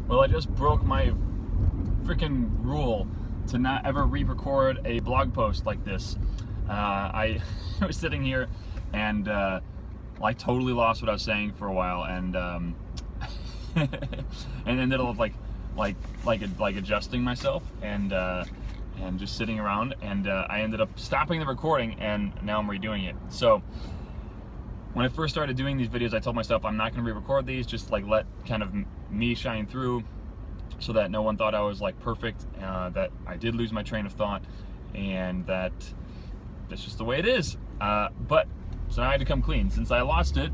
Well, I just broke my freaking rule to not ever re-record a blog post like this. I was sitting here and I totally lost what I was saying for a while, and and ended up like adjusting myself and just sitting around, and I ended up stopping the recording, and now I'm redoing it. So when I first started doing these videos, I told myself I'm not going to re-record these, just like let kind of me shine through, so that no one thought I was like perfect, that I did lose my train of thought, and that that's just the way it is. So now I had to come clean. Since I lost it,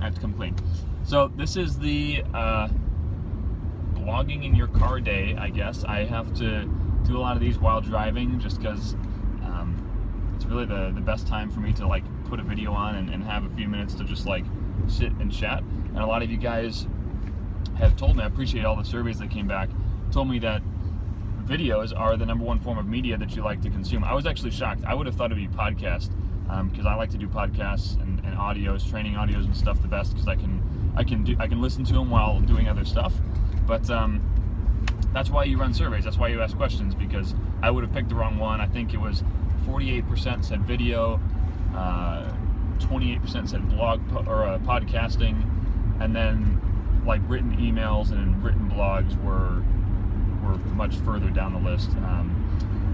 I have to come clean. So this is the blogging in your car day, I guess. I have to do a lot of these while driving, just because it's really the best time for me to like put a video on and have a few minutes to just like sit and chat. And a lot of you guys have told me, I appreciate all the surveys that came back, told me that videos are the #1 form of media that you like to consume. I was actually shocked. I would have thought it'd be podcast, because I like to do podcasts and audios, training audios and stuff the best, because I can listen to them while doing other stuff. But that's why you run surveys. That's why you ask questions, because I would have picked the wrong one. I think it was 48% said video, 28% said blog or podcasting, and then like written emails and written blogs were much further down the list,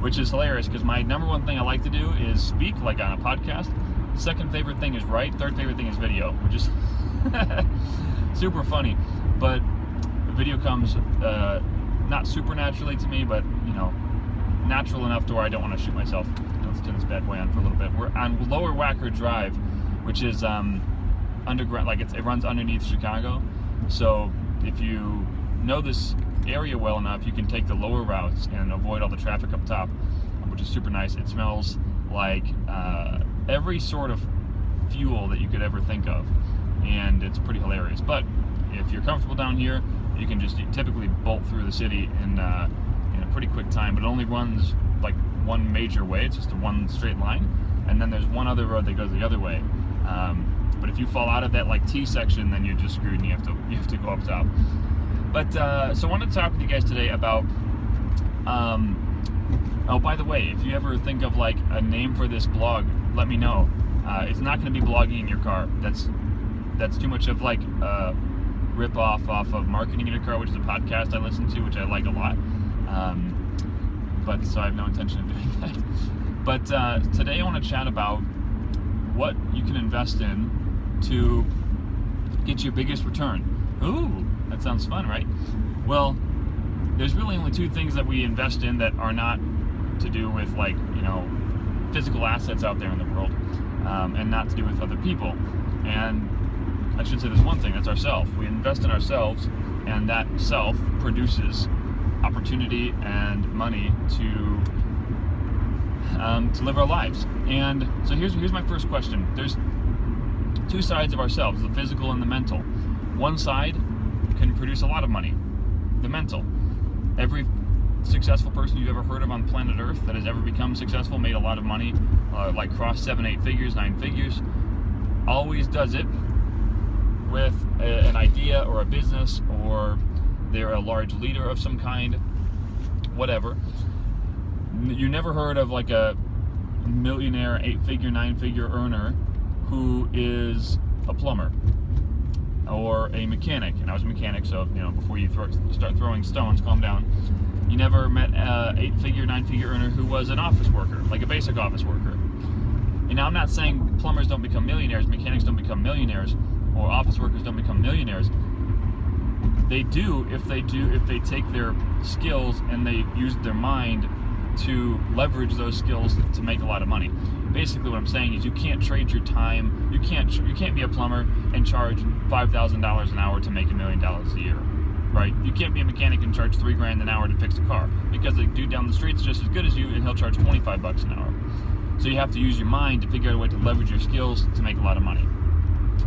which is hilarious, because my #1 thing I like to do is speak, like on a podcast. Second favorite thing is write. Third favorite thing is video, which is super funny. But video comes not super naturally to me, but natural enough to where I don't want to shoot myself. Let's turn this bad boy on for a little bit. We're on Lower Wacker Drive, which is underground, like it runs underneath Chicago. So if you know this area well enough, you can take the lower routes and avoid all the traffic up top, which is super nice. It smells like every sort of fuel that you could ever think of, and it's pretty hilarious. But if you're comfortable down here, you can just typically bolt through the city in a pretty quick time. But it only runs like one major way. It's just a one straight line, and then there's one other road that goes the other way. But if you fall out of that like T section, then you're just screwed, and you have to go up top. But so I wanted to talk with you guys today about oh, by the way, if you ever think of like a name for this blog, let me know. It's not going to be blogging in your car. That's too much of like a rip off of Marketing in Your Car, which is a podcast I listen to, which I like a lot. But so I have no intention of doing that. But today I want to chat about what you can invest in to get your biggest return. Ooh, that sounds fun, right? Well, there's really only two things that we invest in that are not to do with like, physical assets out there in the world, and not to do with other people. And I should say there's one thing, that's ourselves. We invest in ourselves, and that self produces opportunity and money to live our lives. And so here's my first question. There's two sides of ourselves, the physical and the mental. One side can produce a lot of money, the mental. Every successful person you've ever heard of on planet Earth that has ever become successful, made a lot of money, like crossed 7, 8 figures, 9 figures, always does it with an idea or a business, or they're a large leader of some kind, whatever. You never heard of like a millionaire, 8-figure, 9-figure earner who is a plumber or a mechanic. And I was a mechanic, so before you start throwing stones, calm down. You never met a 8-figure, 9-figure earner who was an office worker, like a basic office worker. And now I'm not saying plumbers don't become millionaires, mechanics don't become millionaires, or office workers don't become millionaires. They do if they take their skills and they use their mind to leverage those skills to make a lot of money. Basically what I'm saying is you can't trade your time. You can't be a plumber and charge $5,000 an hour to make $1 million a year, right? You can't be a mechanic and charge $3,000 an hour to fix a car, because the dude down the street's just as good as you and he'll charge $25 an hour. So you have to use your mind to figure out a way to leverage your skills to make a lot of money.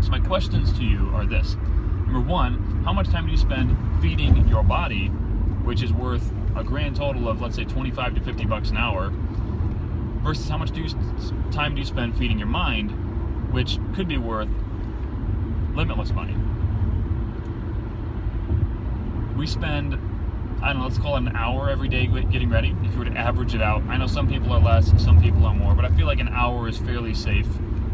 So my questions to you are this. Number one, how much time do you spend feeding your body, which is worth a grand total of, let's say, $25 to $50 an hour, versus how much time do you spend feeding your mind, which could be worth limitless money? we spend, I don't know, let's call it an hour every day getting ready. If you were to average it out, I know some people are less, some people are more, but I feel like an hour is fairly safe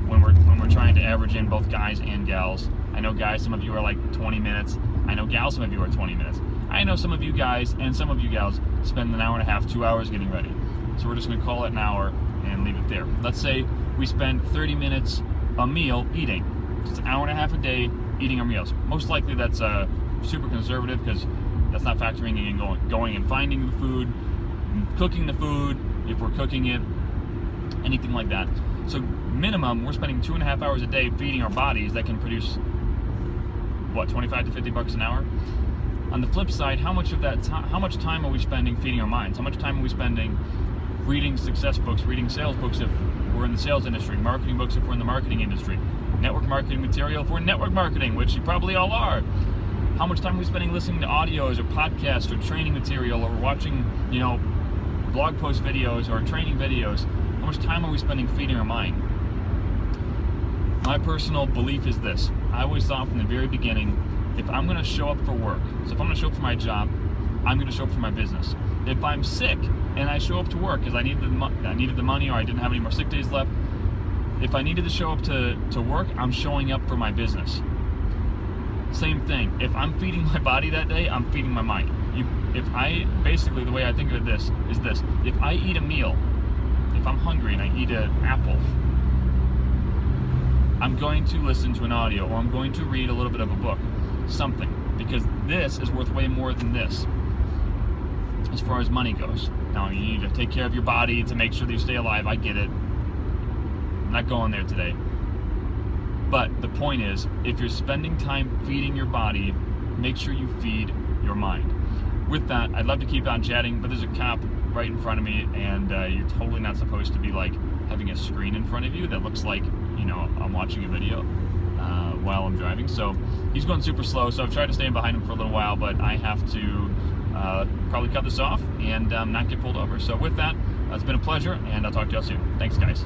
when we're trying to average in both guys and gals. I know guys, some of you are like 20 minutes. I know gals, some of you are 20 minutes. I know some of you guys and some of you gals spend an hour and a half, 2 hours getting ready. So we're just going to call it an hour and leave it there. Let's say we spend 30 minutes a meal eating. It's an hour and a half a day eating our meals. Most likely that's super conservative because that's not factoring in going and finding the food, cooking the food, if we're cooking it, anything like that. So minimum, we're spending 2.5 hours a day feeding our bodies that can produce, what, 25 to 50 bucks an hour? On the flip side, how much time are we spending feeding our minds? How much time are we spending reading success books, reading sales books if we're in the sales industry, marketing books if we're in the marketing industry, network marketing material if we're in network marketing, which you probably all are? How much time are we spending listening to audios or podcasts or training material or watching, blog post videos or training videos? How much time are we spending feeding our mind? My personal belief is this. I always thought from the very beginning, if I'm going to show up for work, so if I'm going to show up for my job, I'm going to show up for my business. If I'm sick and I show up to work because I needed the money or I didn't have any more sick days left, if I needed to show up to work, I'm showing up for my business. Same thing. If I'm feeding my body that day, I'm feeding my mind. Basically the way I think of this is this. If I eat a meal, if I'm hungry and I eat an apple, I'm going to listen to an audio or I'm going to read a little bit of a book, something, because this is worth way more than this as far as money goes. Now, you need to take care of your body to make sure that you stay alive. I get it. I'm not going there today. But the point is, if you're spending time feeding your body, make sure you feed your mind. With that, I'd love to keep on chatting, but there's a cop right in front of me, and you're totally not supposed to be like having a screen in front of you that looks like, I'm watching a video while I'm driving. So he's going super slow, so I've tried to stay in behind him for a little while, but I have to probably cut this off and not get pulled over. So with that, it's been a pleasure, and I'll talk to y'all soon. Thanks, guys.